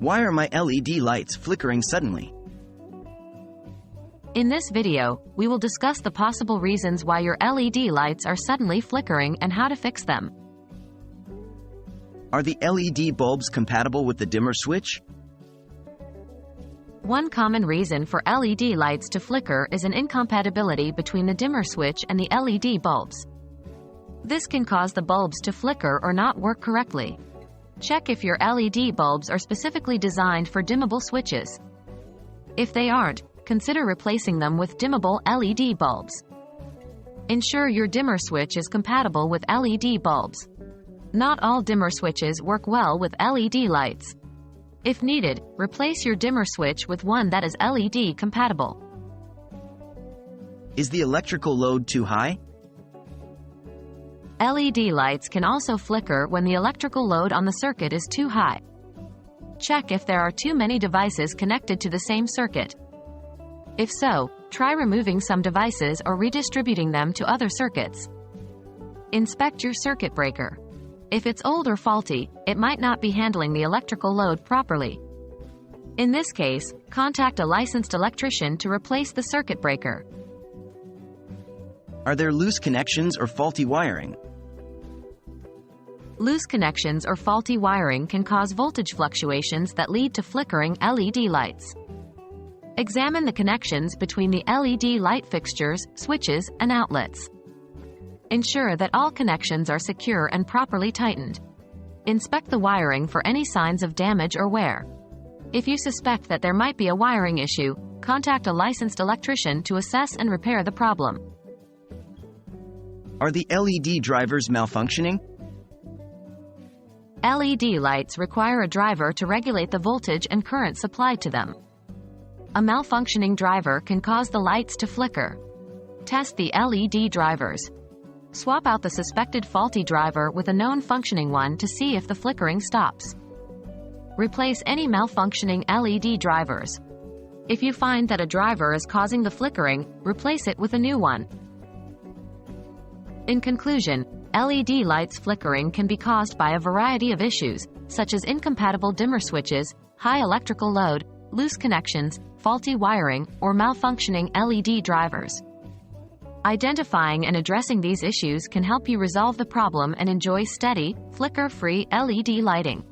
Why are my LED lights flickering suddenly? In this video, we will discuss the possible reasons why your LED lights are suddenly flickering and how to fix them. Are the LED bulbs compatible with the dimmer switch? One common reason for LED lights to flicker is an incompatibility between the dimmer switch and the LED bulbs. This can cause the bulbs to flicker or not work correctly. Check if your LED bulbs are specifically designed for dimmable switches. If they aren't, consider replacing them with dimmable LED bulbs. Ensure your dimmer switch is compatible with LED bulbs. Not all dimmer switches work well with LED lights. If needed, replace your dimmer switch with one that is LED compatible. Is the electrical load too high? LED lights can also flicker when the electrical load on the circuit is too high. Check if there are too many devices connected to the same circuit. If so, try removing some devices or redistributing them to other circuits. Inspect your circuit breaker. If it's old or faulty, it might not be handling the electrical load properly. In this case, contact a licensed electrician to replace the circuit breaker. Are there loose connections or faulty wiring? Loose connections or faulty wiring can cause voltage fluctuations that lead to flickering LED lights. Examine the connections between the LED light fixtures, switches, and outlets. Ensure that all connections are secure and properly tightened. Inspect the wiring for any signs of damage or wear. If you suspect that there might be a wiring issue, contact a licensed electrician to assess and repair the problem. Are the LED drivers malfunctioning? LED lights require a driver to regulate the voltage and current supplied to them. A malfunctioning driver can cause the lights to flicker. Test the LED drivers. Swap out the suspected faulty driver with a known functioning one to see if the flickering stops. Replace any malfunctioning LED drivers. If you find that a driver is causing the flickering, replace it with a new one. In conclusion, LED lights flickering can be caused by a variety of issues, such as incompatible dimmer switches, high electrical load, loose connections, faulty wiring, or malfunctioning LED drivers. Identifying and addressing these issues can help you resolve the problem and enjoy steady, flicker-free LED lighting.